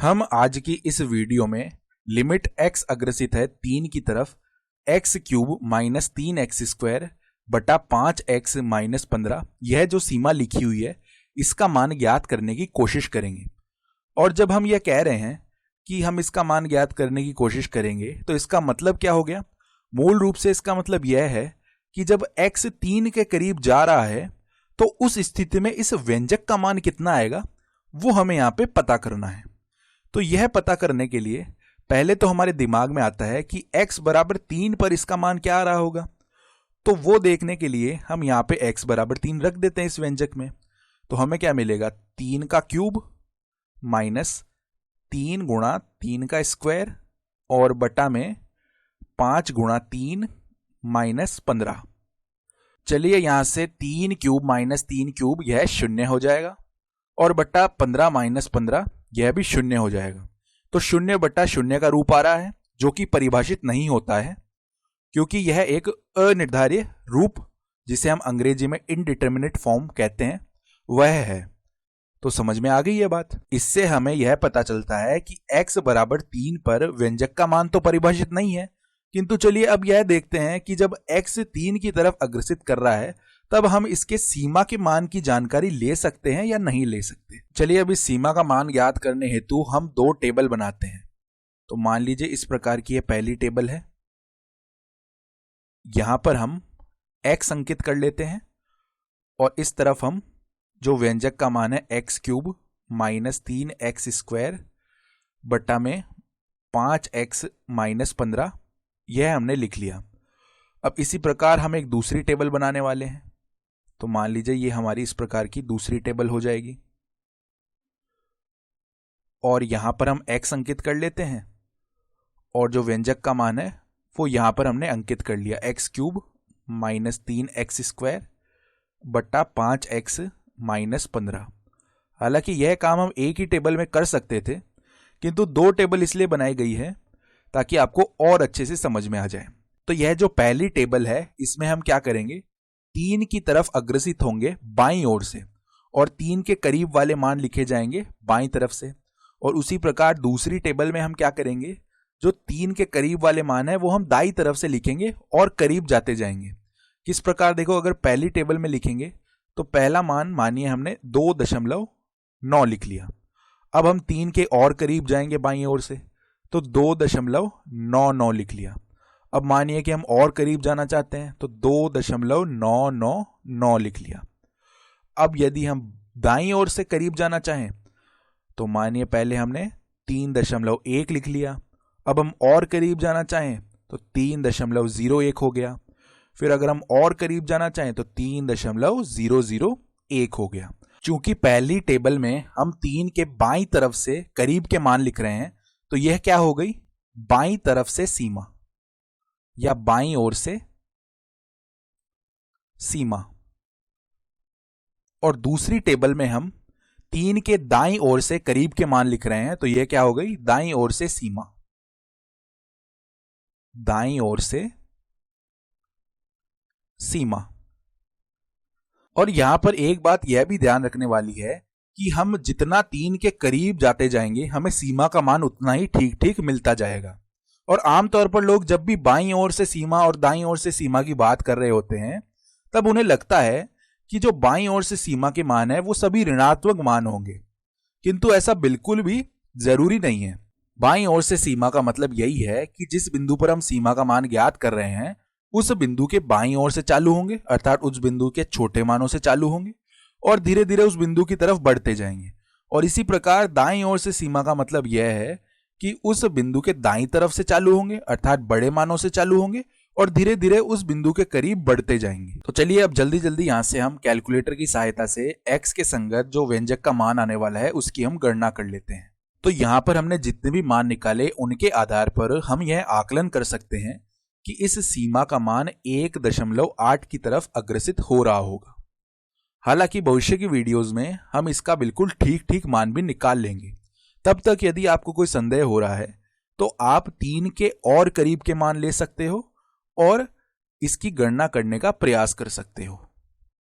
हम आज की इस वीडियो में लिमिट x अग्रसित है 3 की तरफ x cube minus 3x square बटा 5x माइनस 15 यह जो सीमा लिखी हुई है इसका मान ज्ञात करने की कोशिश करेंगे। और जब हम यह कह रहे हैं कि हम इसका मान ज्ञात करने की कोशिश करेंगे तो इसका मतलब क्या हो गया। मूल रूप से इसका मतलब यह है कि जब x 3 के करीब जा रहा है तो उस स्थिति में इस व्यंजक का मान कितना आएगा वो हमें यहां पे पता करना है। तो यह पता करने के लिए पहले तो हमारे दिमाग में आता है कि x बराबर 3 पर इसका मान क्या आ रहा होगा। तो वो देखने के लिए हम यहां पे x बराबर 3 रख देते हैं इस व्यंजक में। तो हमें क्या मिलेगा, 3 का क्यूब माइनस 3 गुणा 3 का स्क्वायर और बटा में 5 गुणा 3 माइनस 15। चलिए यहां से 3 क्यूब माइनस 3 क्यूब यह शून्य हो जाएगा और बटा 15 माइनस 15 यह भी शून्य हो जाएगा। तो शून्य बटा शून्य का रूप आ रहा है जो कि परिभाषित नहीं होता है क्योंकि यह एक अनिर्धारित रूप जिसे हम अंग्रेजी में इनडिटर्मिनेट फॉर्म कहते हैं वह है। तो समझ में आ गई यह बात। इससे हमें यह पता चलता है कि x बराबर 3 पर व्यंजक का मान तो परिभाषित नहीं है, किंतु चलिए अब यह देखते हैं कि जब x 3 की तरफ अग्रसित कर रहा है तब हम इसके सीमा के मान की जानकारी ले सकते हैं या नहीं ले सकते। चलिए अब इस सीमा का मान ज्ञात करने हेतु हम दो टेबल बनाते हैं। तो मान लीजिए इस प्रकार की यह पहली टेबल है, यहां पर हम x अंकित कर लेते हैं और इस तरफ हम जो व्यंजक का मान है x cube minus 3x square बटा में 5x माइनस 15 यह हमने लिख लिया। अब इसी प्रकार हम एक दूसरी टेबल बनाने वाले हैं। तो मान लीजिए ये हमारी इस प्रकार की दूसरी टेबल हो जाएगी और यहां पर हम x अंकित कर लेते हैं और जो व्यंजक का मान है वो यहां पर हमने अंकित कर लिया, x cube minus 3x square बटा 5x माइनस 15। हालांकि यह काम हम एक ही टेबल में कर सकते थे किंतु दो टेबल इसलिए बनाई गई है ताकि आपको और अच्छे से समझ में आ जाए। तो यह जो पहली टेबल है इसमें हम क्या करेंगे, 3 की तरफ अग्रसित होंगे बाईं ओर से और 3 के करीब वाले मान लिखे जाएंगे बाईं तरफ से। और उसी प्रकार दूसरी टेबल में हम क्या करेंगे, जो 3 के करीब वाले मान है वो हम दाईं तरफ से लिखेंगे और करीब जाते जाएंगे। किस प्रकार, देखो अगर पहली टेबल में लिखेंगे तो पहला मान मानिए हमने 2.9 लिख लिया। अब हम 3 के और करीब जाएंगे बाईं ओर से तो 2.99 लिख लिया। अब मानिए कि हम और करीब जाना चाहते हैं तो 2.999 लिख लिया। अब यदि हम दाईं ओर से करीब जाना चाहें तो मानिए पहले हमने 3.1 लिख लिया। अब हम और करीब जाना चाहें तो 3.01 हो गया। फिर अगर हम और करीब जाना चाहें तो 3.001 हो गया। चूंकि पहली टेबल में हम 3 के बाईं तरफ से करीब के मान लिख रहे हैं तो यह क्या हो गई, बाईं तरफ से सीमा या बाईं ओर से सीमा। और दूसरी टेबल में हम 3 के दाईं ओर से करीब के मान लिख रहे हैं तो यह क्या हो गई, दाईं ओर से सीमा, दाईं ओर से सीमा। और यहां पर एक बात यह भी ध्यान रखने वाली है कि हम जितना 3 के करीब जाते जाएंगे हमें सीमा का मान उतना ही ठीक ठीक मिलता जाएगा। और आमतौर पर लोग जब भी बाईं ओर से सीमा और दाईं ओर से सीमा की बात कर रहे होते हैं तब उन्हें लगता है कि जो बाईं ओर से सीमा के मान है वो सभी ऋणात्मक मान होंगे, किंतु ऐसा बिल्कुल भी जरूरी नहीं है। बाईं ओर से सीमा का मतलब यही है कि जिस बिंदु पर हम सीमा का मान ज्ञात कर रहे हैं उस बिंदु के बाईं ओर से चालू होंगे, अर्थात उस बिंदु के छोटे मानों से चालू होंगे और धीरे धीरे उस बिंदु की तरफ बढ़ते जाएंगे। और इसी प्रकार दाईं ओर से सीमा का मतलब यह है कि उस बिंदु के दाईं तरफ से चालू होंगे, अर्थात बड़े मानों से चालू होंगे और धीरे धीरे उस बिंदु के करीब बढ़ते जाएंगे। तो चलिए अब जल्दी जल्दी यहां से हम कैलकुलेटर की सहायता से x के संगत जो व्यंजक का मान आने वाला है उसकी हम गणना कर लेते हैं। तो यहां पर हमने जितने भी मान निकाले उनके आधार पर हम यह आकलन कर सकते हैं कि इस सीमा का मान 1.8 की तरफ अग्रसित हो रहा होगा। हालांकि भविष्य की वीडियोस में हम इसका बिल्कुल ठीक ठीक मान भी निकाल लेंगे। तब तक यदि आपको कोई संदेह हो रहा है तो आप 3 के और करीब के मान ले सकते हो और इसकी गणना करने का प्रयास कर सकते हो।